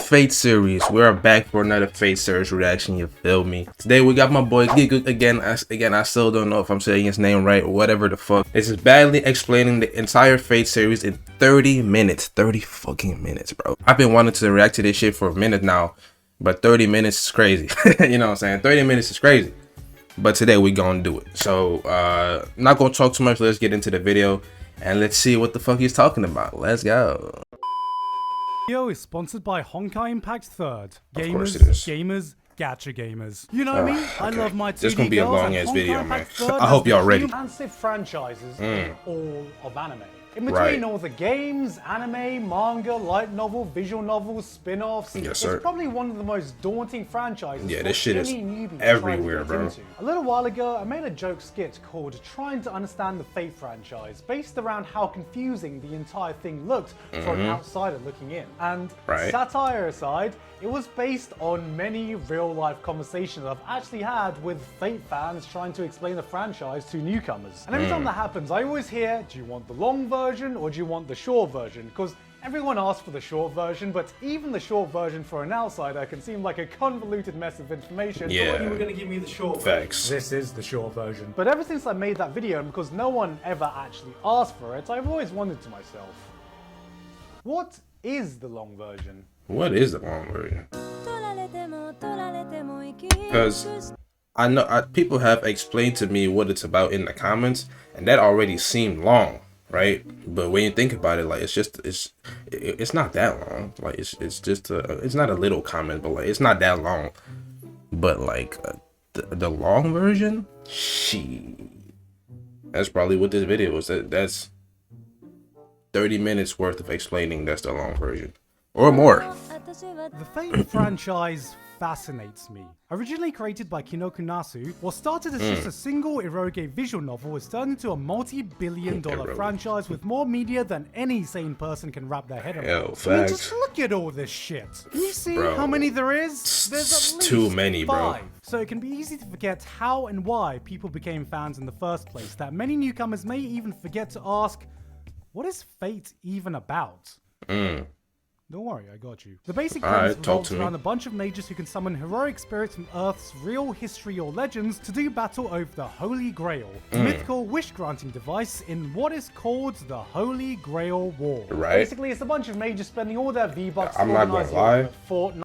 Fate series. We're back for another Fate series reaction, you feel me? Today we got my boy Giga again. I still don't know if I'm saying his name right or whatever the fuck. This is badly explaining the entire Fate series in 30 minutes. 30 fucking minutes, bro. I've been wanting to react to this shit for a minute now, but 30 minutes is crazy. You know what I'm saying? 30 minutes is crazy. But today we gonna do it. So not gonna talk too much. Let's get into the video and let's see what the fuck he's talking about. Let's go. Video is sponsored by Honkai Impact 3rd. Gamers, gacha gamers. You know me, okay. I love my 2D This gonna be a girls, long ass video, man. I I hope y'all ready. Massive franchises in all of anime. In between Right. all the games, anime, manga, light novel, visual novels, spin-offs, Yes, it's sir. probably one of the most daunting franchises. Yeah, this for shit is any newbie everywhere, trying to bro. get into. A little while ago, I made a joke skit called Trying to Understand the Fate franchise, based around how confusing the entire thing looked for an outsider looking in. And satire aside, it was based on many real-life conversations I've actually had with Fate fans trying to explain the franchise to newcomers. And every time that happens, I always hear, do you want the long version or do you want the short version? Because everyone asks for the short version, but even the short version for an outsider can seem like a convoluted mess of information. Yeah. I thought you were going to give me the short Facts. version. This is the short version. But ever since I made that video, and because no one ever actually asked for it, I've always wondered to myself, what is the long version? What is the long version? Because I know people have explained to me what it's about in the comments, and that already seemed long, right? But when you think about it, like it's not that long. Like it's just it's not a little comment, but like it's not that long. But like the long version, that's probably what this video is. That's 30 minutes worth of explaining. That's the long version. Or more. The Fate franchise fascinates me. Originally created by Kinoku Nasu, what started as just a single eroge visual novel has turned into a multi-billion-dollar franchise with more media than any sane person can wrap their head around. Yo, I mean, facts. just look at all this shit. Can you see Bro, how many there is? There's at least too many, bro. 5. So it can be easy to forget how and why people became fans in the first place, that many newcomers may even forget to ask, what is Fate even about? Don't worry, I got you. The basic premise revolves around a bunch of mages who can summon heroic spirits from Earth's real history or legends to do battle over the Holy Grail, a mythical wish-granting device in what is called the Holy Grail War. Right. Basically, it's a bunch of mages spending all their V-Bucks. I'm not gonna lie. Fortnite.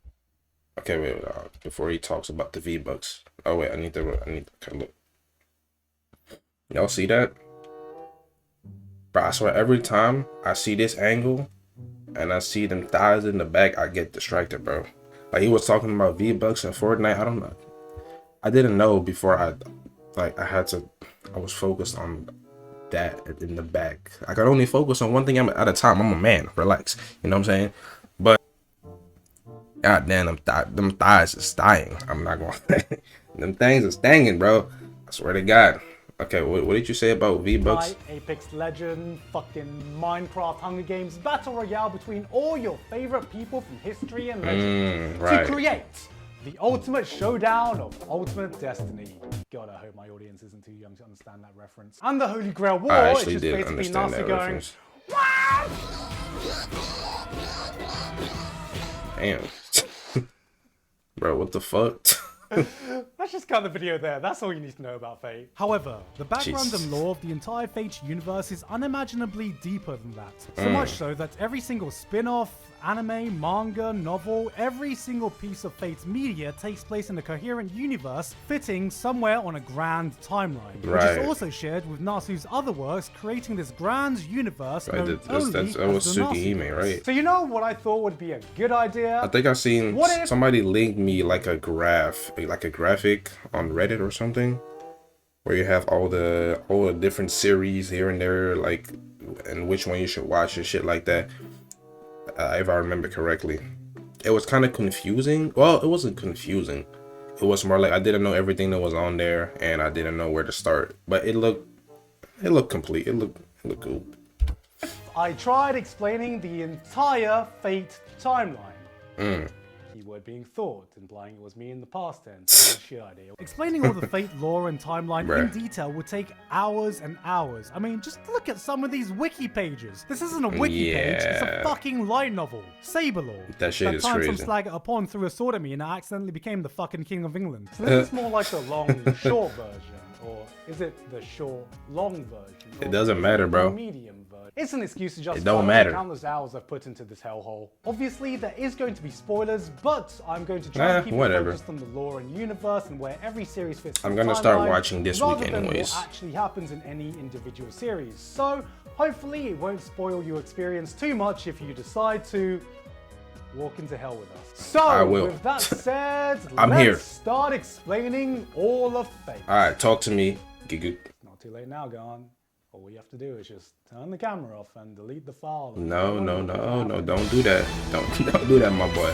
Okay, wait. Before he talks about the V-Bucks. Oh wait, I need to. Okay, look. Y'all see that? Bro, I swear every time I see this angle and I see them thighs in the back, I get distracted, bro. Like he was talking about V-Bucks and Fortnite. I don't know. I didn't know before I was focused on that in the back. I could only focus on one thing at a time. I'm a man. Relax. You know what I'm saying? But god damn, them thighs is dying. I'm not gonna. Them things is stinging, bro. I swear to God. Okay, what did you say about V-Bucks? Apex Legend, fucking Minecraft, Hunger Games, Battle Royale between all your favorite people from history and legend to create the ultimate showdown of ultimate destiny. God, I hope my audience isn't too young to understand that reference. And the Holy Grail War, I it's actually just did basically understand that Nasu reference. Damn. Bro, what the fuck? Let's just cut the video there. That's all you need to know about Fate. However, the background and lore of the entire Fate universe is unimaginably deeper than that. So much so that every single spin-off, anime, manga, novel, every single piece of Fate's media takes place in a coherent universe fitting somewhere on a grand timeline, which is also shared with Nasu's other works, creating this grand universe known only as the Nasu. Right? So you know what I thought would be a good idea? I think I seen somebody link me like a graphic on Reddit or something, where you have all the different series here and there, like, and which one you should watch and shit like that. If I remember correctly, it was kind of confusing. Well, it wasn't confusing. It was more like I didn't know everything that was on there, and I didn't know where to start. But it looked complete. It looked cool. I tried explaining the entire Fate timeline. Keyword being thought, implying it was me in the past tense. Shit idea. Explaining all the Fate lore and timeline in detail would take hours and hours. I mean, just look at some of these wiki pages. This isn't a wiki page, it's a fucking light novel. Saberlore. That shit is crazy. Some slag upon threw a sword at me and I accidentally became the fucking king of England. So this is more like the long, short version. Or is it the short, long version? It doesn't matter, bro. Medium version. It's an excuse to justify it don't matter. The countless hours I've put into this hellhole. Obviously, there is going to be spoilers, but I'm going to try to keep it focused on the lore and universe and where every series fits. I'm gonna start watching this week rather anyways. Than what actually happens in any individual series. So hopefully, it won't spoil your experience too much if you decide to walk into hell with us. So, with that said, let's start explaining all of Fate. Alright, talk to me, Gigu. Not too late now, Gon. All you have to do is just turn the camera off and delete the file. No, don't do that. Don't do that, my boy.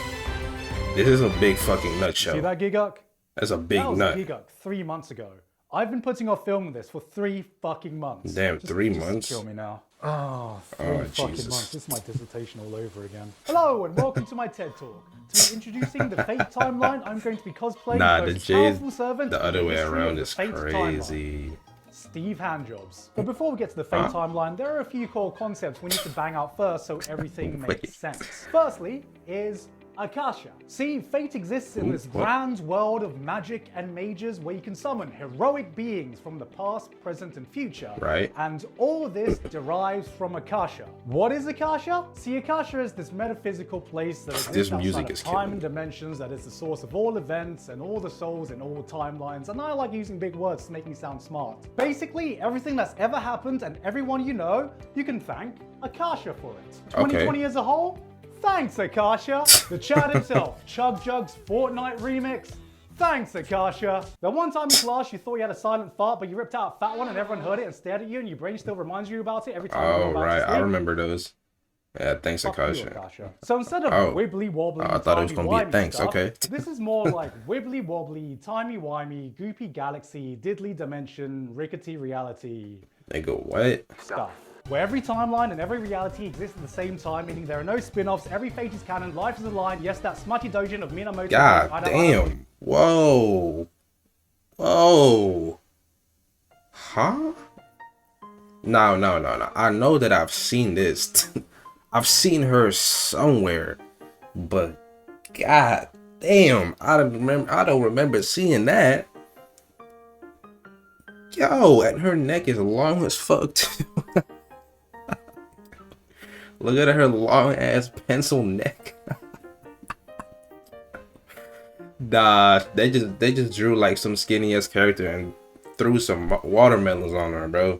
This is a big fucking nutshell. See that, Giguk? That's a big nut. That was Giguk 3 months ago. I've been putting off filming this for 3 fucking months. Damn, 3 months? Kill me now. Oh, 3 fucking months. This is my dissertation all over again. Hello and welcome to my TED Talk. To be introducing the Fate timeline, I'm going to be cosplaying the most powerful servant. The other way around is crazy. Steve Handjobs. But before we get to the Fate timeline, there are a few core concepts we need to bang out first so everything makes sense. Firstly is Akasha. See, Fate exists in this grand world of magic and mages where you can summon heroic beings from the past, present, and future. Right. And all of this derives from Akasha. What is Akasha? See, Akasha is this metaphysical place that exists outside of time and dimensions that is the source of all events and all the souls in all timelines. And I like using big words to make me sound smart. Basically, everything that's ever happened and everyone you know, you can thank Akasha for it. 2020 as a whole? Thanks, Akasha. The chat himself, Chug Jug's Fortnite remix. Thanks, Akasha. The one time in class you thought you had a silent fart, but you ripped out a fat one and everyone heard it and stared at you and your brain still reminds you about it every time you go about to sleep. I remember those. Yeah, thanks, Akasha. So instead of Wibbly, Wobbly, I thought it was going to be thanks, okay. This is more like Wibbly, Wobbly, Timey, Wimey, Goopy Galaxy, Diddly Dimension, Rickety Reality. They go, what? Stuff. Where every timeline and every reality exists at the same time, meaning there are no spin-offs, every Fate is canon, life is a line, yes, that smutty dojin of Minamoto. God damn. Whoa. Whoa. Huh? No. I know that I've seen this. I've seen her somewhere. But god damn, I don't remember seeing that. Yo, and her neck is long as fuck too. Look at her long ass pencil neck. Nah, they just drew like some skinny ass character and threw some watermelons on her, bro.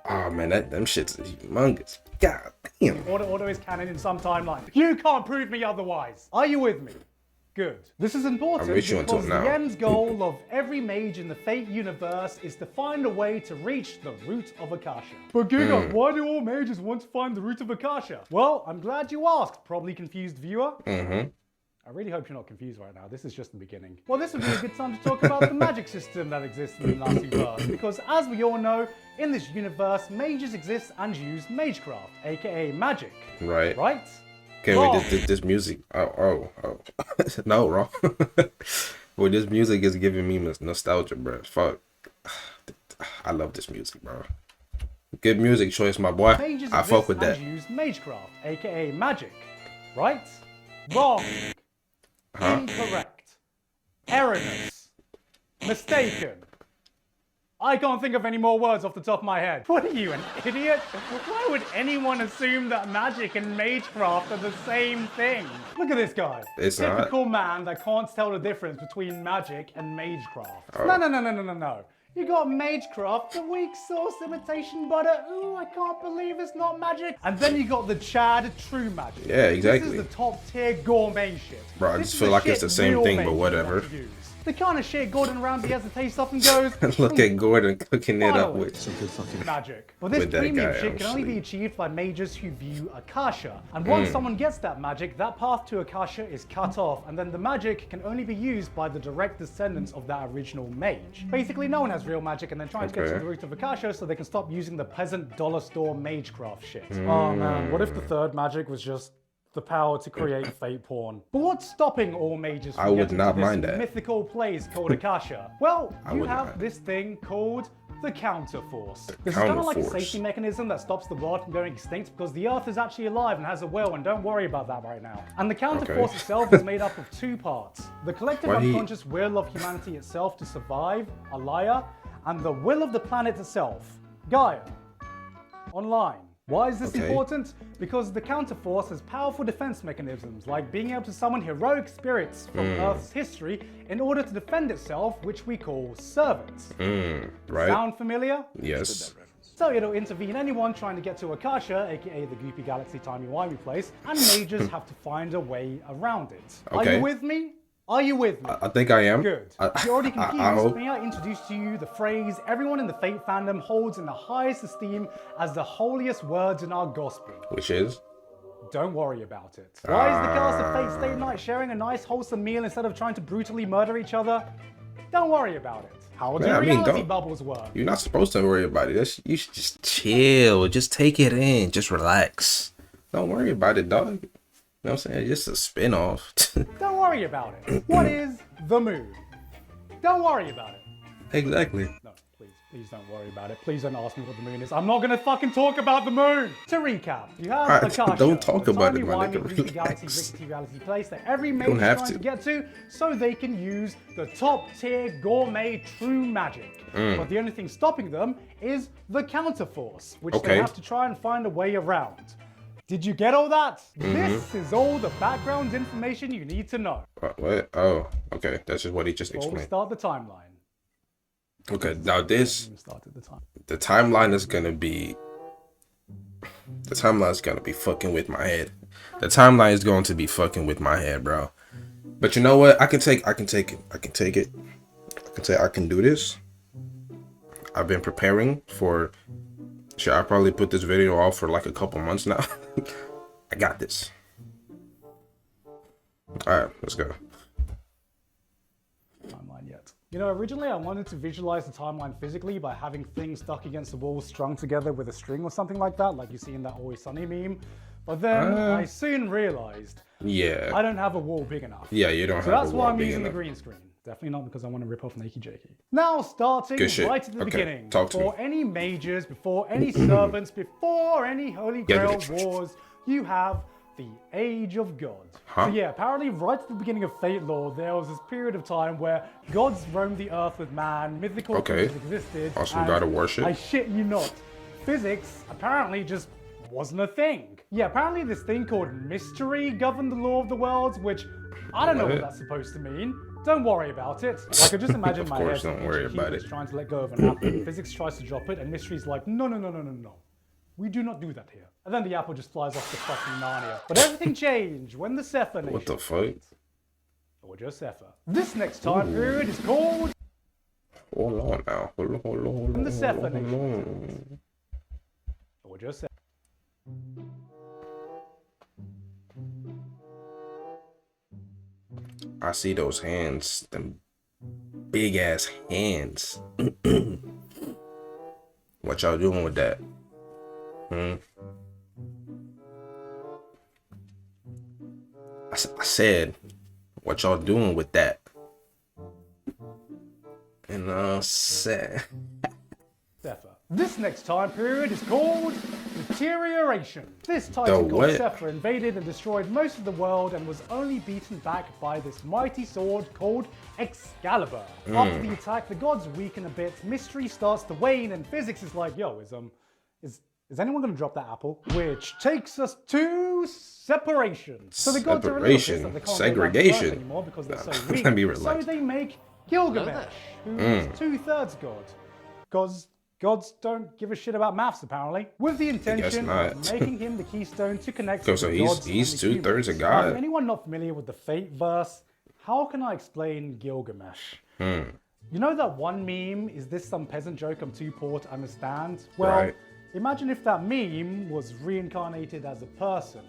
Oh man, them shit's humongous. God damn. Auto is canon in some timeline. You can't prove me otherwise. Are you with me? Good. This is important because the end goal of every mage in the Fate universe is to find a way to reach the root of Akasha. But Giga, why do all mages want to find the root of Akasha? Well, I'm glad you asked, probably confused viewer. I really hope you're not confused right now. This is just the beginning. Well, this would be a good time to talk about the magic system that exists in the Nazi-verse. Because as we all know, in this universe, mages exist and use magecraft, aka magic. Right. Right? Okay, wait, this music. Oh. No, wrong. Well, this music is giving me nostalgia, bro. Fuck. I love this music, bro. Good music choice, my boy. Mages I fuck with that. Use magecraft, aka magic. Right? Wrong. Incorrect. Erroneous. Mistaken. I can't think of any more words off the top of my head. What are you, an idiot? Why would anyone assume that magic and magecraft are the same thing? Look at this guy. It's typical man that can't tell the difference between magic and magecraft. No. You got magecraft, the weak sauce imitation butter. Ooh, I can't believe it's not magic. And then you got the Chad true magic. Yeah, exactly. This is the top tier gourmet shit. Bro, I just feel like it's the same thing, but whatever. The kind of shit Gordon Ramsay has to taste off and goes. Look at Gordon cooking it up with some good fucking magic. Well, this premium shit can only be achieved by mages who view Akasha. And once someone gets that magic, that path to Akasha is cut off, and then the magic can only be used by the direct descendants of that original mage. Basically, no one has real magic, and they're trying to get to the root of Akasha so they can stop using the peasant dollar store magecraft shit. Oh man, what if the third magic was just the power to create fate porn. But what's stopping all mages from I would getting not to this mind that. mythical place called Akasha? Well, you would have not. this thing called the counterforce. This is counterforce. kind of like a safety mechanism that stops the world from going extinct because the Earth is actually alive and has a will, and don't worry about that right now. And the counterforce itself is made up of two parts. The collective unconscious will of humanity itself to survive, Alaya, and the will of the planet itself, Gaia, online. Why is this important? Because the counterforce has powerful defense mechanisms, like being able to summon heroic spirits from Earth's history in order to defend itself, which we call servants. Right? Sound familiar? Yes. So it'll intervene anyone trying to get to Akasha, aka the Goopy Galaxy Timey Wimey place, and mages have to find a way around it. Are you with me? Are you with me? I think I am. Good. If you're already confused, may I introduce to you the phrase everyone in the Fate fandom holds in the highest esteem as the holiest words in our gospel. Which is? Don't worry about it. Why is the cast of Fate Stay Night sharing a nice wholesome meal instead of trying to brutally murder each other? Don't worry about it. How do reality bubbles work? You're not supposed to worry about it. You should just chill. Just take it in. Just relax. Don't worry about it, dog. You know what I'm saying? Just a spin-off. Don't worry about it. What is the moon? Don't worry about it. Exactly. No, please don't worry about it. Please don't ask me what the moon is. I'm not gonna fucking talk about the moon. To recap, you have Akasha, don't talk about it, my nigga. Goopy Galaxy reality place that every mage is trying to get to, so they can use the top tier gourmet true magic. But the only thing stopping them is the counterforce, which they have to try and find a way around. Did you get all that? This is all the background information you need to know. What? Oh, okay. That's just what he just Before we explained. start the timeline. Okay, now this, Started the time. the timeline is gonna be fucking with my head. The timeline is going to be fucking with my head, bro. But you know what? I can take it. I can say I can do this. I've been preparing for. Should I probably put this video off for like a couple months now? I got this. Alright, let's go. Timeline yet. You know, originally I wanted to visualize the timeline physically by having things stuck against the wall strung together with a string or something like that, like you see in that Always Sunny meme. But then I soon realized I don't have a wall big enough. Yeah, you don't have a wall big enough. So that's why I'm using the green screen. Definitely not because I want to rip off Nakey Jakey. Now starting right at the beginning. Before any mages, before any servants, before any Holy Grail wars, you have the Age of God. So yeah, apparently right at the beginning of Fate lore, there was this period of time where gods roamed the earth with man, mythical creatures existed. Awesome god of worship. I shit you not. Physics apparently just wasn't a thing. Yeah, apparently this thing called mystery governed the law of the worlds, which I don't know what that's supposed to mean. Don't worry about it. Like, I just imagine my head trying to let go of an apple. Physics tries to drop it, and mystery's like, no. We do not do that here. And then the apple just flies off to fucking Narnia. But everything changed when the Sefer Nation. What the fuck? Or just Sefer. This next time period is called. Hold on now. Hold on. The Sefer Nation. Or just Sefer. I see those hands, them big ass hands. What y'all doing with that? I said, what y'all doing with that? And said. This next time period is called Deterioration. This titan called Sefer invaded and destroyed most of the world and was only beaten back by this mighty sword called Excalibur. After the attack, the gods weaken a bit, mystery starts to wane, and physics is like, yo, is anyone gonna drop that apple? Which takes us to separation. So the gods are a little pissed that they can't segregation anymore because they're so weak. So they make Gilgamesh, who is 2/3 god. Because gods don't give a shit about maths, apparently. With the intention of making him the keystone to connect with the gods. So he's 2/3 a god. If anyone not familiar with the Fate verse, how can I explain Gilgamesh? You know that one meme, is this some peasant joke I'm too poor to understand? Well, imagine if that meme was reincarnated as a person.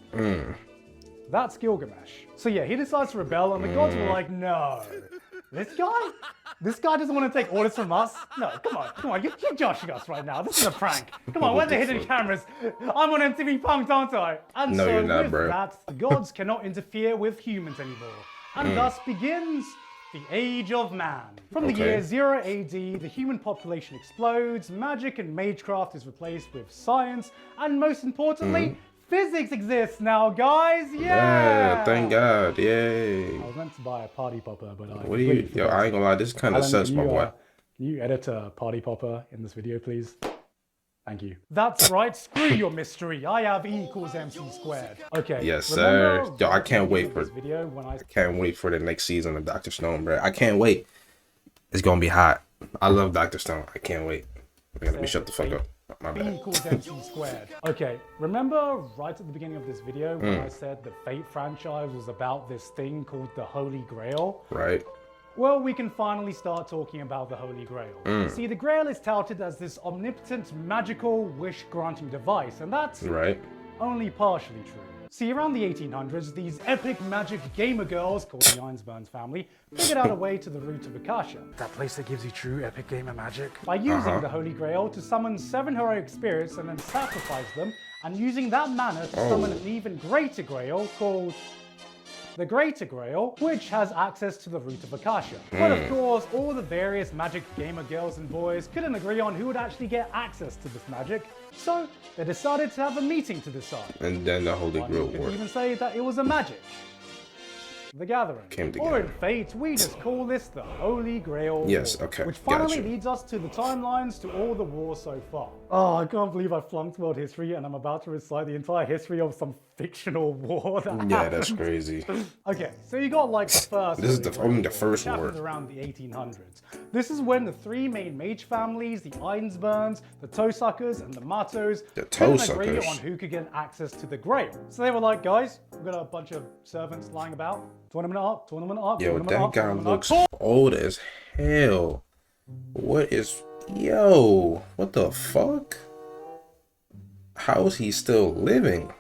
That's Gilgamesh. So yeah, he decides to rebel and the gods were like, no. This guy? This guy doesn't want to take orders from us. No, come on, you're joshing us right now. This is a prank. Come on, where's the hidden cameras? I'm on MTV Punk'd, aren't I? And no, so you're not, with bro. that, the gods cannot interfere with humans anymore. And thus begins the Age of Man. From the year 0 AD, the human population explodes, magic and magecraft is replaced with science, and most importantly, physics exists now, guys! Yeah, thank God, yay. I was meant to buy a party popper, but I What do you, yo, I ain't gonna lie, this kind of sucks, my boy. Can you edit a party popper in this video, please? Thank you. That's right, screw your mystery. I have E equals MC squared. Okay. Yes, sir. Yo, I can't wait for this video. I can't wait for the next season of Dr. Stone, bro. I can't wait. It's gonna be hot. I love Dr. Stone. I can't wait. Let me shut the fuck up. My bad. E equals MC squared. Okay, remember right at the beginning of this video when I said the Fate franchise was about this thing called the Holy Grail? Right. Well, we can finally start talking about the Holy Grail. See, the Grail is touted as this omnipotent, magical, wish-granting device, and that's only partially true. See, around the 1800s, these epic magic gamer girls, called the Einsburns family, figured out a way to the root of Akasha. That place that gives you true epic gamer magic. By using the Holy Grail to summon 7 heroic spirits and then sacrifice them, and using that mana to summon an even greater Grail called the Greater Grail, which has access to the root of Akasha. But of course, all the various magic gamer girls and boys couldn't agree on who would actually get access to this magic, so they decided to have a meeting to decide. And then the Holy Grail You could even say that it was a magic. The Gathering. Came together. Or in Fate, we just call this the Holy Grail Yes, War, okay, which finally gotcha. leads us to the timelines to all the wars so far. Oh, I can't believe I flunked world history and I'm about to recite the entire history of some fictional war that happened. That's crazy. Okay, so you got like the first. This is only the first war. Happened around the 1800s. This is when the 3 main mage families, the Einsburns, the Toesuckers, and the Matos, couldn't agree on who could get access to the Grail. So they were like, guys, we've got a bunch of servants lying about. Tournament up, tournament up, Yo, tournament that up, guy tournament looks up. old as hell. What is... Yo, what the fuck? How is he still living?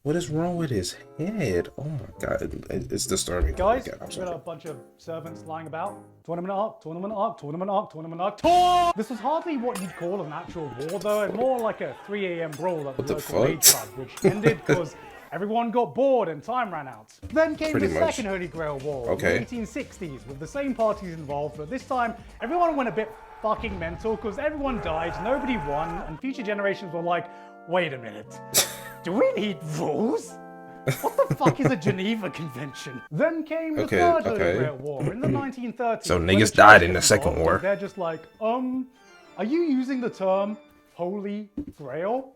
What is wrong with his head? Oh my god, it's disturbing. Guys, I'm we've sorry. got a bunch of servants lying about. Tournament up, tournament up, tournament up, tournament up. This was hardly what you'd call an actual war though, and more like a 3 AM brawl at the local raid club, which ended because everyone got bored and time ran out. Then came the second Holy Grail War in the 1860s with the same parties involved, but this time everyone went a bit fucking mental because everyone died, nobody won, and future generations were like, wait a minute, do we need rules? What the fuck is a Geneva Convention? Then came the third Holy Grail War in the 1930s. So niggas died in the second war. They're just like, are you using the term Holy Grail?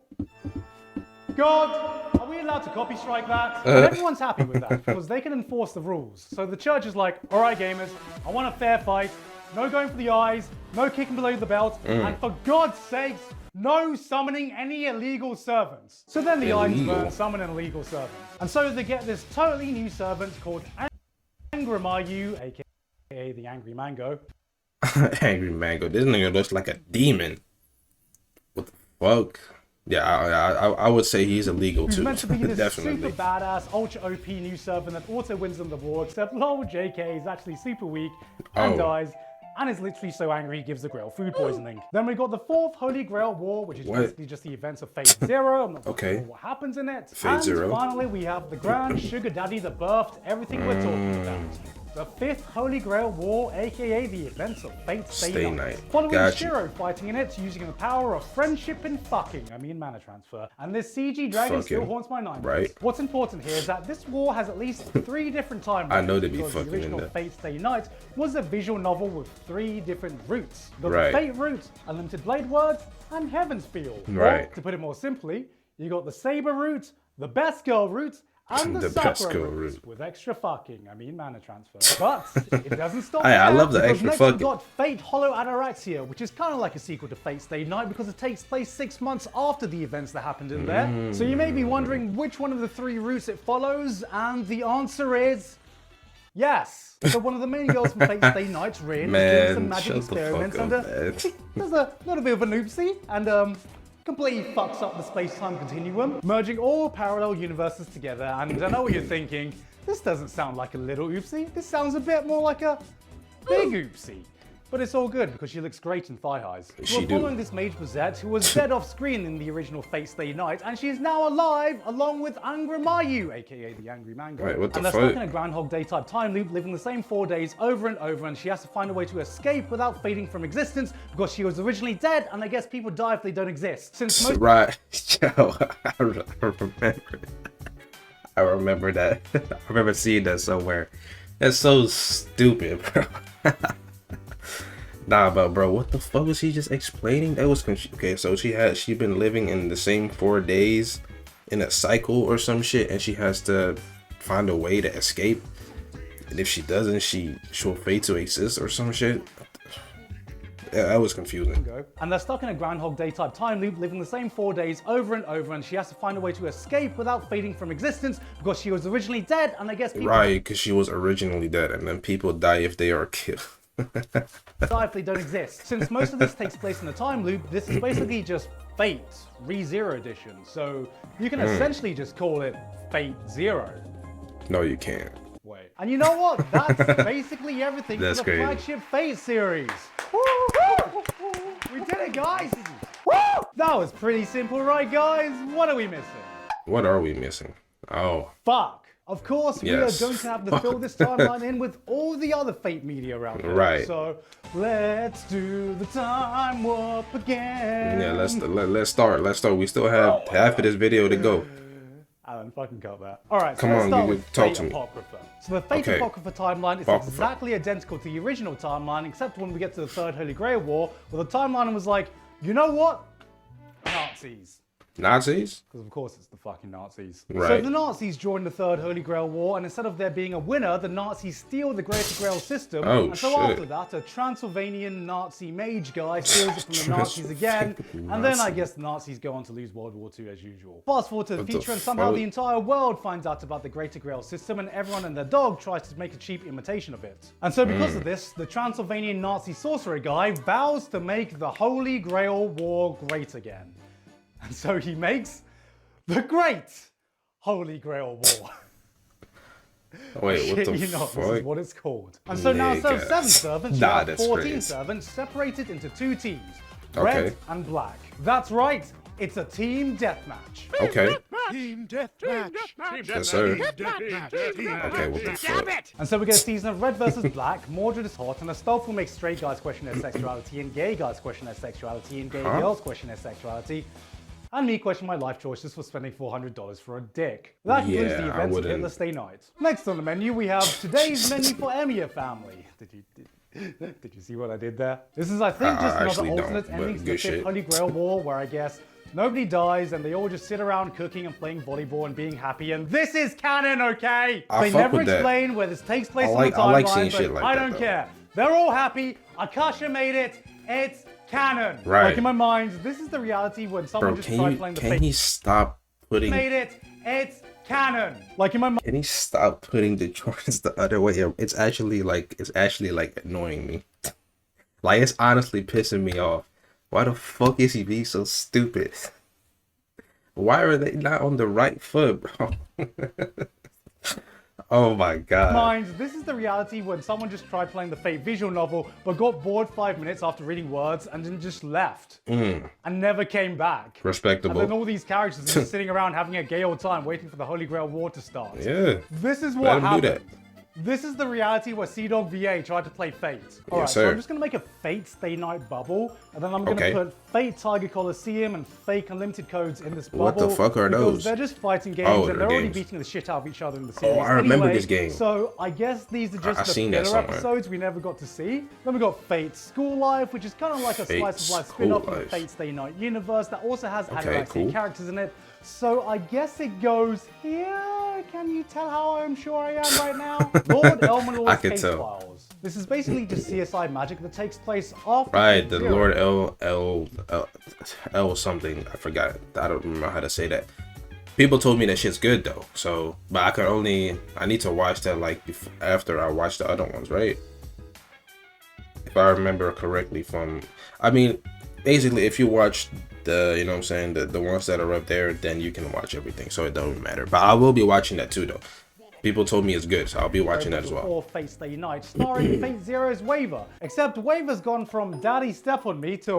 God, are we allowed to copy strike that? And everyone's happy with that because they can enforce the rules. So the church is like, all right, gamers, I want a fair fight. No going for the eyes, no kicking below the belt, and for God's sakes, no summoning any illegal servants. So then the Einsburns summon an illegal servant. And so they get this totally new servant called Angramayu, aka the Angry Mango. Angry Mango. This nigga looks like a demon. What the fuck? Yeah, I would say he's illegal too. He's meant to be this Definitely. super badass, ultra OP new servant that auto wins them the war, except lol, JK is actually super weak and dies, and is literally so angry he gives the Grail food poisoning. Then we got the 4th Holy Grail War, which is basically just the events of Fate Zero. I'm not sure what happens in it. Fate Zero. Finally, we have the Grand Sugar Daddy that birthed everything we're talking about. The 5th Holy Grail War, aka the events of Fate Stay Night. Following Shiro fighting in it, using the power of friendship and mana transfer. And this CG dragon still haunts my nightmares. What's important here is that this war has at least 3 different timelines. I know they be because fucking the original in there. Fate Stay Night was a visual novel with 3 different routes. You got the Fate route, Unlimited Blade Words, and Heaven's Feel. Or, to put it more simply, you got the Saber route, the Best Girl route, and the Sakura route with extra mana transfer. But it doesn't stop there. I love the extra next fucking. We've got Fate Hollow Ataraxia, which is kind of like a sequel to Fate Stay Night because it takes place 6 months after the events that happened in there. So you may be wondering which one of the 3 routes it follows, and the answer is yes. So one of the main girls from Fate Stay Night, Rin, is doing some magic experiments, and there's a little bit of an oopsie, and completely fucks up the space-time continuum, merging all parallel universes together. And I know what you're thinking, this doesn't sound like a little oopsie, this sounds a bit more like a big oopsie. But it's all good because she looks great in thigh highs. We're following this Mage Bazette who was dead off screen in the original Fate Stay Night, and she is now alive along with Angramayu, aka the Angry Mango. Wait, what the and they're fuck? stuck in a Groundhog Day type time loop, living the same 4 days over and over, and she has to find a way to escape without fading from existence because she was originally dead, and I guess people die if they don't exist. Since most Right, yo, I remember that. I remember seeing that somewhere. That's so stupid, bro. Nah, but bro, what the fuck was he just explaining? That was okay. So she been living in the same 4 days in a cycle or some shit, and she has to find a way to escape. And if she doesn't, she'll fade to exist or some shit. Yeah, that was confusing. And they're stuck in a Groundhog Day type time loop, living the same 4 days over and over, and she has to find a way to escape without fading from existence because she was originally dead, and I guess people Right, because she was originally dead, and then people die if they are killed. die if they don't exist. Since most of this takes place in a time loop, this is basically just Fate Re-Zero Edition. So you can essentially just call it Fate Zero. No, you can't. Wait. And you know what? That's basically everything for the crazy. flagship Fate series. We did it, guys! That was pretty simple, right, guys? What are we missing? What are we missing? Oh, Fuck. Of course, Yes. we are going to have to fill this timeline in with all the other Fate media around here. Right. So let's do the time warp again. yeah. Let's start. We still have half of this video to go. Alan, fucking cut that. All right, so Come let's on, start you with talk Fate to me. Apocrypha. So the Fate Okay. Apocrypha timeline is Apocrypha. exactly identical to the original timeline, except when we get to the Third Holy Grail War, where the timeline was like, you know what? Nazis. Nazis? Because of course it's the fucking Nazis. So Right. the Nazis join the Third Holy Grail War, and instead of there being a winner, the Nazis steal the Greater Grail system. Oh, and so shit. after that, a Transylvanian Nazi mage guy steals it from the Nazis again, and then I guess the Nazis go on to lose World War II as usual. Fast forward to the What the future, and somehow fuck? the entire world finds out about the Greater Grail system, and everyone and their dog tries to make a cheap imitation of it. And so because of this, the Transylvanian Nazi sorcerer guy vows to make the Holy Grail War great again. And so he makes the Great Holy Grail War. Wait, what the You know, fuck? this is what it's called. And so now instead of Nigga. 7 servants, you Nah, have that's 14 crazy. servants separated into 2 teams, red Okay. and black. That's right, it's a team deathmatch. Okay. Team deathmatch. Yes, sir. Deathmatch. Okay, what the fuck? And so we get a season of red versus black, Mordred is hot, and a stealth will make straight guys question their sexuality, and gay guys question their sexuality, and gay girls question their sexuality. And me question my life choices for spending $400 for a dick. That concludes Yeah, the I events of wouldn't. Hitler's Day Night. Next on the menu, we have today's menu for Emia family. Did you see what I did there? This is, I think, I just another actually don't, alternate but ending to the good 5th shit. Holy Grail War, where I guess nobody dies and they all just sit around cooking and playing volleyball and being happy. And this is canon, okay? I They fuck never with that. explain where this takes place I on like- the I like timeline, seeing but shit like I that, don't though. care. They're all happy. Akasha made it. It's canon. Right. Like in my mind, this is the reality when someone Bro, just tried playing the fake he stop putting made it. It's canon. Like in my mind. Can he stop putting the Jordans the other way? It's actually like annoying me. Like it's honestly pissing me off. Why the fuck is he being so stupid? Why are they not on the right foot, bro? Oh my god. Mind, this is the reality when someone just tried playing the Fate visual novel but got bored 5 minutes after reading words and then just left and never came back. And Respectable. then all these characters are just sitting around having a gay old time waiting for the Holy Grail War to start. Yeah. This is Let what him do happened. This is the reality where Sea Dog VA tried to play Fate. Alright, so sir. I'm just going to make a Fate Stay Night bubble, and then I'm going to Okay. put Fate Tiger Coliseum and Fake Unlimited codes in this bubble. What the fuck are because those? They're just fighting games, Oh, and they're they're already games. beating the shit out of each other in the series. I remember Anyway, this game. So I guess these are just I the seen that filler somewhere. episodes we never got to see. Then we got Fate School Life, which is kind of like a Fate slice of life School spin-off of the Life. Fate Stay Night universe that also has Okay, anime cool. characters in it. So I guess it goes here. Can you tell how I'm sure I am right now? Lord Elmonor's I can Case tell. Files. This is basically just CSI magic that takes place after Right, Fate the Zero. Lord L something. I forgot. I don't remember how to say that. People told me that shit's good though. So, but I need to watch that like after I watch the other ones, right? If I remember correctly basically if you watch the, you know what I'm saying, the ones that are up there, then you can watch everything. So it doesn't matter. But I will be watching that too though. People told me it's good, so I'll be watching that as well. Before Fate Stay Night, starring Fate Zero's Waver. Except Waver's gone from Daddy Step on Me to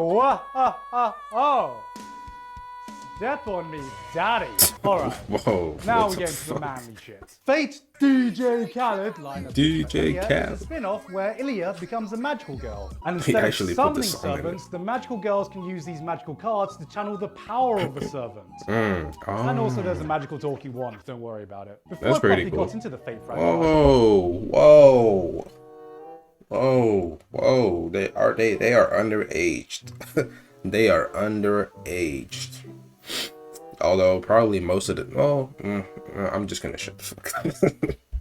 Step on Me, Daddy. Alright. Whoa. Now we get into the manly shit. Fate DJ Khaled lineup. DJ Khaled. Is a spin-off where Ilya becomes a magical girl. And instead of summoning servants, the magical girls can use these magical cards to channel the power of the servant. And also there's a magical talking wand, don't worry about it. Before That's I properly pretty cool. got into the Fate franchise. Whoa. They are underaged. They are underaged. Although probably most of the I'm just gonna shut the fuck up.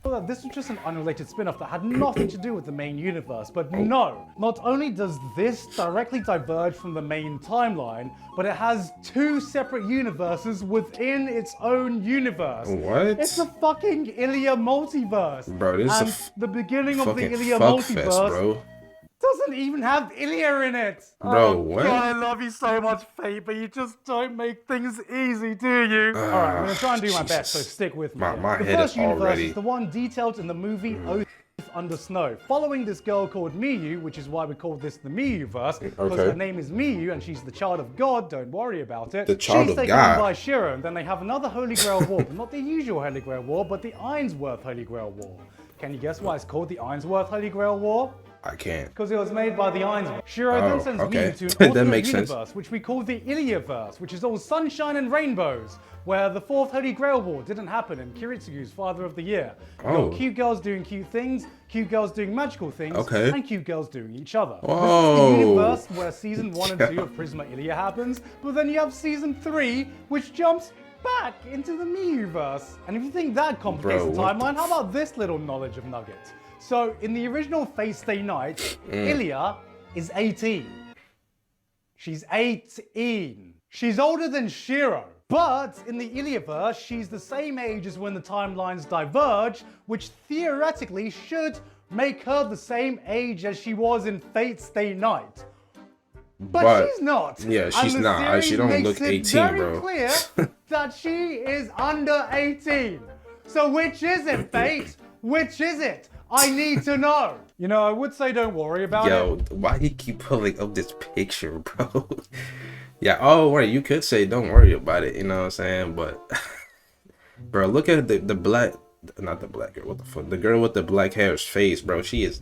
Well, this was just an unrelated spin-off that had nothing to do with the main universe, but no. Not only does this directly diverge from the main timeline, but it has two separate universes within its own universe. What? It's a fucking Ilya multiverse. Bro, this and is the beginning of the Ilya fuck multiverse fest, bro. doesn't even have Ilya in it. Bro, what? God, I love you so much, Fate, but you just don't make things easy, do you? Alright, I'm gonna try and do my best, so stick with me. My The head first is universe already... is the one detailed in the movie Oath Under Snow, following this girl called Miyu, which is why we call this the Miyu-verse, because her name is Miyu and she's the child of God, don't worry about it. The child she's of taken God. by Shiro, and then they have another Holy Grail War, but not the usual Holy Grail War, but the Ainsworth Holy Grail War. Can you guess why it's called the Ainsworth Holy Grail War? I can't. Because it was made by the Ainsworth. Shiro then sends Miyu to an That alternate makes universe, sense. which we call the Ilya-verse, which is all sunshine and rainbows, where the fourth Holy Grail War didn't happen and Kiritsugu's Father of the Year. You got cute girls doing cute things, cute girls doing magical things, and cute girls doing each other. This is the universe where season 1 and 2 of Prisma Ilya happens, but then you have season 3, which jumps back into the Miyu-verse. And if you think that complicates the timeline, how about this little knowledge of nugget? So, in the original Fate Stay Night, Ilya is 18. She's 18. She's older than Shiro. But in the Ilyaverse, she's the same age as when the timelines diverge, which theoretically should make her the same age as she was in Fate Stay Night. But she's not. Yeah, she's not. She don't look 18, bro. It's very clear that she is under 18. So which is it, Fate? Which is it? I need to know. You know, I would say don't worry about it. Yo, why you keep pulling up this picture, bro? Yeah, oh, right, you could say don't worry about it, you know what I'm saying? But, bro, look at the black, not the black girl, what the fuck? The girl with the black hair's face, bro. She is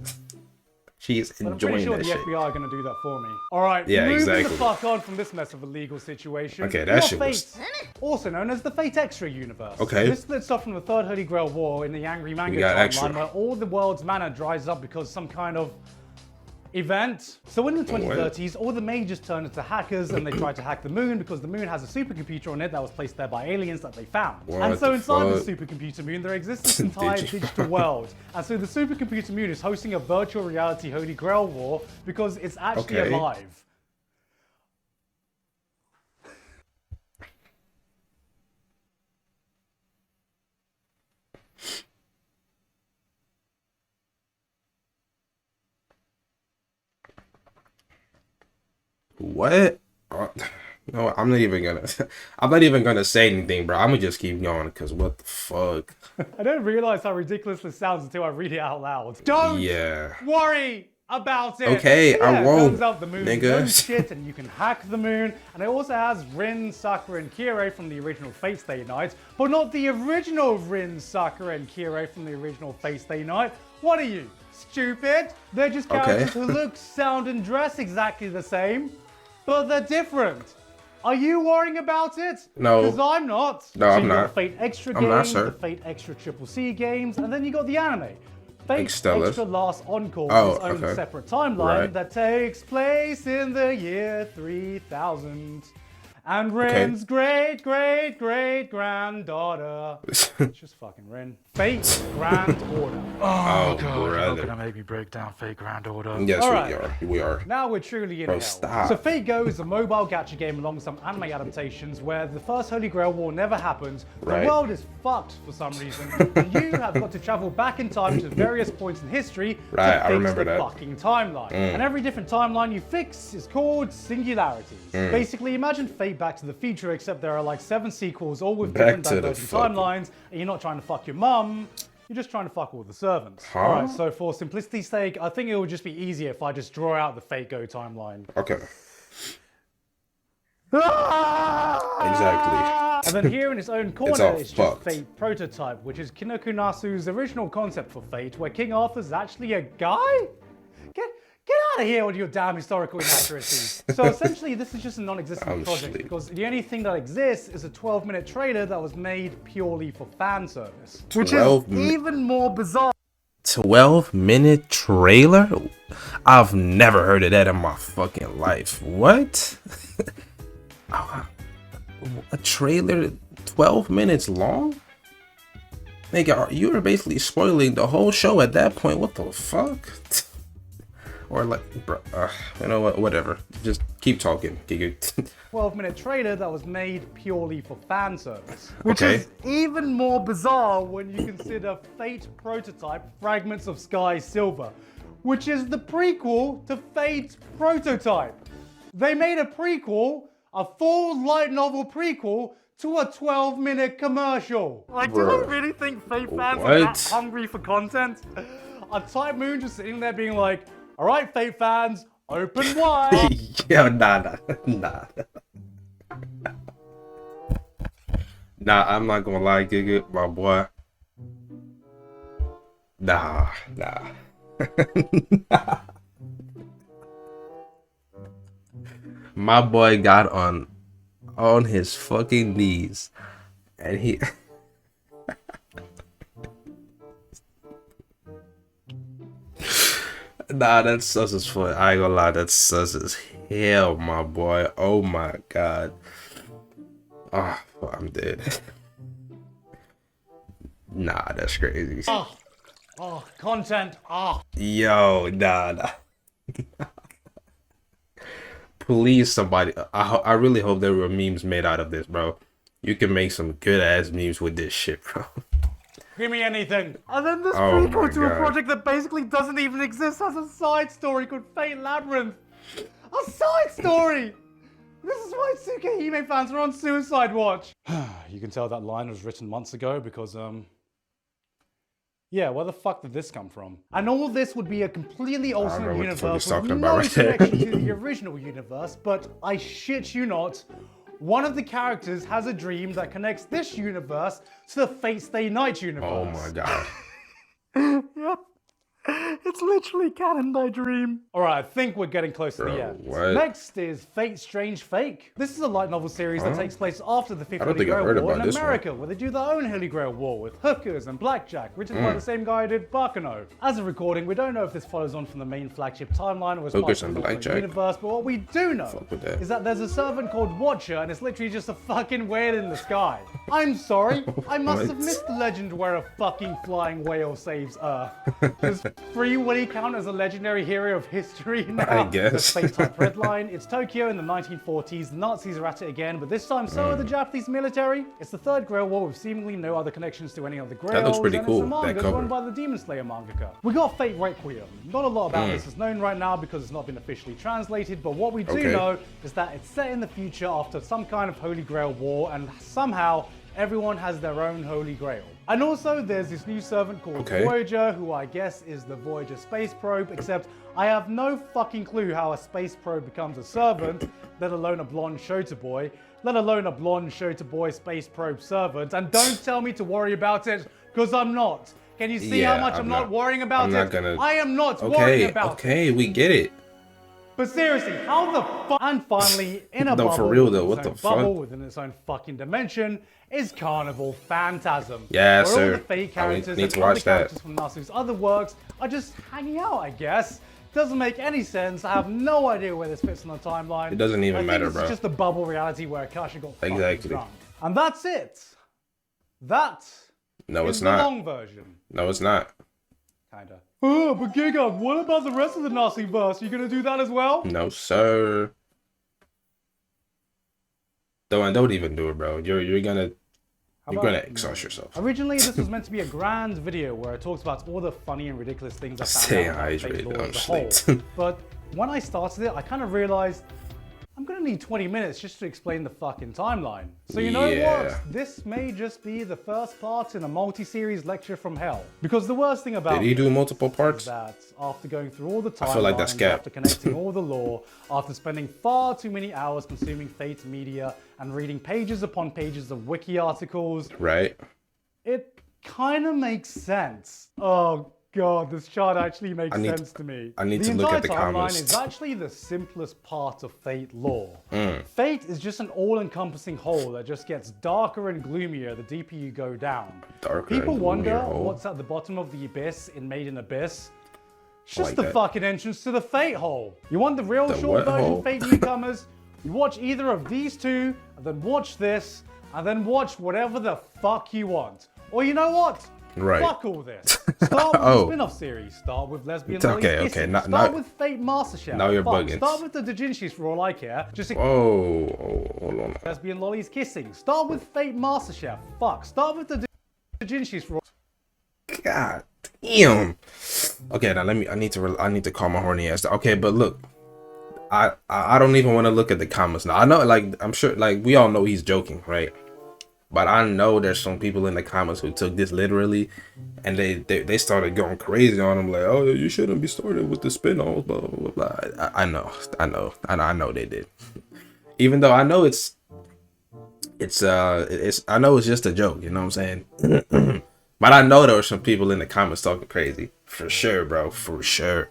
enjoying I'm pretty sure that the shit. FBI are going to do that for me. All right, Yeah, moving exactly. the fuck on from this mess of a legal situation. Okay, that shit was... Also known as the Fate Extra universe. Okay. This splits off from the Third Holy Grail War in the Angry Manga got timeline, extra. where all the world's mana dries up because some kind of event. So in the 2030s, all the mages turn into hackers and they try to hack the moon because the moon has a supercomputer on it that was placed there by aliens that they found. And so inside the supercomputer moon, there exists this entire digital world. And so the supercomputer moon is hosting a virtual reality Holy Grail War because it's actually alive. What? No, I'm not even gonna say anything, bro. I'm gonna just keep going, because what the fuck? I don't realize how ridiculous this sounds until I read it out loud. Don't worry about it. Okay, I won't, turns out the moon nigga. knows shit and you can hack the moon. And it also has Rin, Sakura, and Kirei from the original Fate Stay Night, but not the original Rin, Sakura, and Kirei from the original Fate Stay Night. What are you, stupid? They're just characters who look, sound, and dress exactly the same, but they're different. Are you worrying about it? No. Because I'm not. No, so I'm you got not. the Fate Extra I'm not, games, sir. the Fate Extra Triple C games, and then you got the anime. Fate Extella. Extra Last Encore Oh, is its own okay. separate timeline that takes place in the year 3000. And Ren's great-great-great-granddaughter. It's just fucking Ren. Fate Grand Order. Oh, God, you're brother. gonna make me break down Fate Grand Order. Yes, Alright. we are. Now we're truly in Bro, hell. stop. So Fate Go is a mobile gacha game along with some anime adaptations where the first Holy Grail War never happened. The world is fucked for some reason. You have got to travel back in time to various points in history to fix the fucking timeline. And every different timeline you fix is called singularities. Basically, imagine Fate Back to the Future, except there are like 7 sequels, all with different diverging timelines, and you're not trying to fuck your mum. You're just trying to fuck all the servants. Huh? Alright, so for simplicity's sake, I think it would just be easier if I just draw out the Fate Go timeline. Okay. Exactly. And then here in its own corner, it's just fucked. Fate Prototype, which is Kinoko Nasu's original concept for Fate, where King Arthur's actually a guy? Get out of here with your damn historical inaccuracies. So essentially, this is just a non-existent project because the only thing that exists is a 12-minute trailer that was made purely for fan service. Which is even more bizarre. 12-minute trailer? I've never heard of that in my fucking life. What? A trailer 12 minutes long? Nigga, you were basically spoiling the whole show at that point. What the fuck? Or like, bro, you know what, whatever. Just keep talking, Giga. 12-minute trailer that was made purely for fan service. Which is even more bizarre when you consider Fate Prototype Fragments of Sky Silver, which is the prequel to Fate Prototype. They made a prequel, a full light novel prequel, to a 12-minute commercial. Like, do you really think Fate fans are that hungry for content? A Type Moon just sitting there being like, all right, Fate fans, open wide. Yo, nah. Nah, I'm not gonna lie, Giga, my boy. Nah. My boy got on his fucking knees, and he. Nah, that's sus as fuck. I ain't gonna lie, that's sus as hell, my boy. Oh my god. Ah, oh, I'm dead. Nah, that's crazy. Content. Yo, nah. Please, somebody. I really hope there were memes made out of this, bro. You can make some good ass memes with this shit, bro. Give me anything. And then this prequel to a project that basically doesn't even exist has a side story called Fate Labyrinth. A side story! This is why Tsukihime fans are on suicide watch. You can tell that line was written months ago because, yeah, where the fuck did this come from? And all this would be a completely alternate universe with no connection to the original universe, but I shit you not, one of the characters has a dream that connects this universe to the Fate Stay Night universe. Oh my god. Yep. It's literally canon by dream. Alright, I think we're getting close to the end. What? Next is Fate Strange Fake. This is a light novel series that takes place after the Fifth Holy Grail War in America, where they do their own Holy Grail War with hookers and blackjack, written by the same guy who did Bakano. As a recording, we don't know if this follows on from the main flagship timeline or was part of the universe, but what we do know is that there's a servant called Watcher, and it's literally just a fucking whale in the sky. I'm sorry, I must have missed the legend where a fucking flying whale saves Earth. Does Free Willy count as a legendary hero of history now? I guess. The Fate-type red line. It's Tokyo in the 1940s. The Nazis are at it again, but this time so are the Japanese military. It's the third Grail War with seemingly no other connections to any of the Grails. That looks pretty cool. It's a manga run by the Demon Slayer mangaka. We got Fate Requiem. Not a lot about this is known right now because it's not been officially translated, but what we do know is that it's set in the future after some kind of Holy Grail War, and somehow everyone has their own Holy Grail. And also there's this new servant called Voyager, who I guess is the Voyager space probe, except I have no fucking clue how a space probe becomes a servant, let alone a blonde Shota boy, let alone a blonde Shota boy space probe servant. And don't tell me to worry about it, because I'm not. Can you see how much I'm not worrying about it? I am not worrying about it. Okay, we get it. But seriously, how the fuck? And finally, in a bubble, for real though, what the fuck? Within its own fucking dimension, is Carnival Phantasm. Yeah, where all the Fate characters and other characters from Nasu's other works are just hanging out, I guess. Doesn't make any sense. I have no idea where this fits on the timeline. It doesn't even matter, bro. It's just a bubble reality where Akasha got fucking drunk. And that's it. That is the long version. No, it's not. Kinda. Oh, but Giga, what about the rest of the Nazi verse? You gonna do that as well? No, sir. Don't even do it, bro. You're gonna exhaust yourself. Originally, this was meant to be a grand video where it talks about all the funny and ridiculous things I found out about Fate lore as a whole. But when I started it, I kind of realized I'm gonna need 20 minutes just to explain the fucking timeline. So you know what? This may just be the first part in a multi-series lecture from hell. Because the worst thing about Did he do multiple parts? Is that after going through all the timelines, I feel like that's cap. after connecting all the lore, after spending far too many hours consuming Fate media and reading pages upon pages of wiki articles, right? It kind of makes sense. Oh God, this chart actually makes sense to me. I need to look at the comments. The entire timeline is actually the simplest part of Fate lore. Fate is just an all-encompassing hole that just gets darker and gloomier the deeper you go down. People wonder what's at the bottom of the abyss in Made in Abyss. It's just the fucking entrance to the Fate hole. You want the real short version Fate newcomers? You watch either of these two, and then watch this, and then watch whatever the fuck you want. Or you know what? Right. Fuck all this. Start with the spin-off series. Start with Lesbian Lollies Kissing. Start with Fate MasterChef. Now you're bugging. Start with the Dojinshis for all I care. Just hold on. Lesbian Lollies Kissing. Start with Fate MasterChef. Fuck. Start with the Dojinshis for all. God damn. Okay, now I need to calm my horny ass down. Okay, but look. I don't even want to look at the comments now. I know, like, I'm sure, like, we all know he's joking, right? But I know there's some people in the comments who took this literally, and they started going crazy on him, like, oh, you shouldn't be started with the spin-offs, blah blah blah. I know they did. Even though I know it's I know it's just a joke, you know what I'm saying? But I know there were some people in the comments talking crazy, for sure, bro, for sure.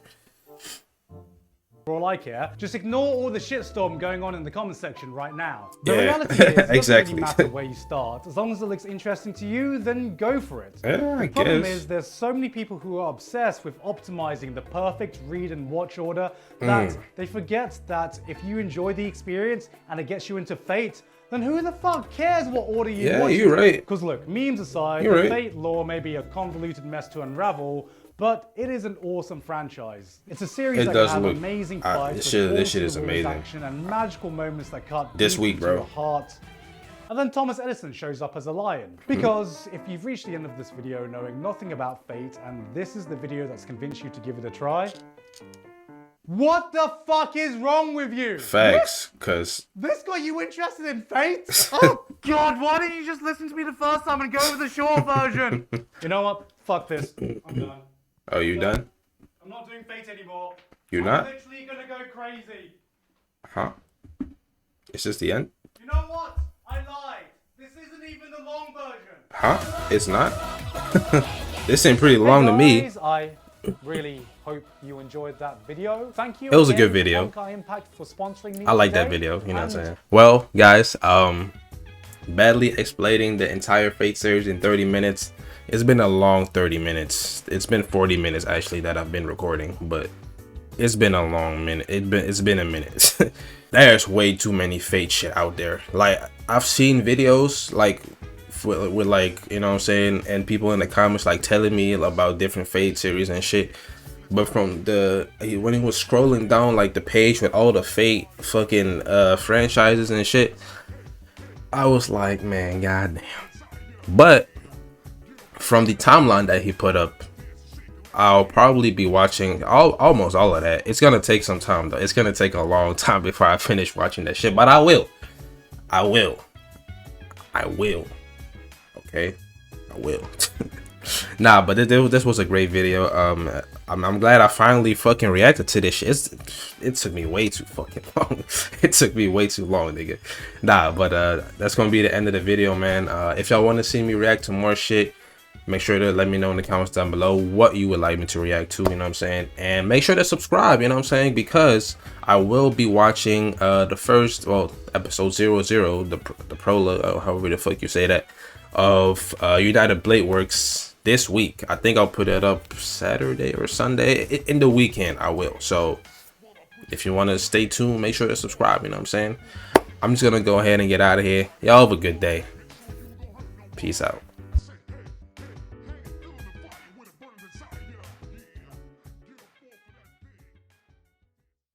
For all I care, just ignore all the shitstorm going on in the comment section right now. The reality is, it doesn't really matter where you start. As long as it looks interesting to you, then go for it. The problem is, there's so many people who are obsessed with optimizing the perfect read and watch order that they forget that if you enjoy the experience and it gets you into Fate, then who the fuck cares what order you watch? Yeah, you're right. Because look, memes aside, Fate lore may be a convoluted mess to unravel, but it is an awesome franchise. It's a series that can have amazing fights, this shit is amazing, action and magical moments that cut this week, bro. Your heart. And then Thomas Edison shows up as a lion. Because if you've reached the end of this video knowing nothing about Fate, and this is the video that's convinced you to give it a try, what the fuck is wrong with you? Facts, cause this got you interested in Fate? Oh God, why didn't you just listen to me the first time and go with the short version? You know what? Fuck this. I'm done. Oh, you done? I'm not doing Fate anymore. You're not? I'm literally gonna go crazy. Huh? Is this the end? You know what? I lied. This isn't even the long version. Huh? It's not? This ain't pretty long to me. I really hope you enjoyed that video. Thank you. It was a good video. Impact for sponsoring me. I like that video, you know what I'm saying? Well, guys, badly explaining the entire Fate series in 30 minutes. It's been a long 30 minutes. It's been 40 minutes actually that I've been recording, but it's been a long minute. It's been a minute. There's way too many Fate shit out there. Like, I've seen videos like with like, you know what I'm saying, and people in the comments like telling me about different Fate series and shit. But from when he was scrolling down like the page with all the Fate fucking franchises and shit, I was like, man, goddamn. But from the timeline that he put up, I'll probably be watching almost all of that. It's gonna take some time though. It's gonna take a long time before I finish watching that shit, but I will. Okay, I will. Nah, but this was a great video. I'm glad I finally fucking reacted to this shit. It took me way too fucking long. It took me way too long, nigga. Nah, but that's gonna be the end of the video, man. If y'all want to see me react to more shit, make sure to let me know in the comments down below what you would like me to react to, you know what I'm saying? And make sure to subscribe, you know what I'm saying? Because I will be watching the first, well, episode 00, the prologue, or however the fuck you say that, of United Blade Works this week. I think I'll put it up Saturday or Sunday. In the weekend, I will. So if you want to stay tuned, make sure to subscribe, you know what I'm saying? I'm just going to go ahead and get out of here. Y'all have a good day. Peace out.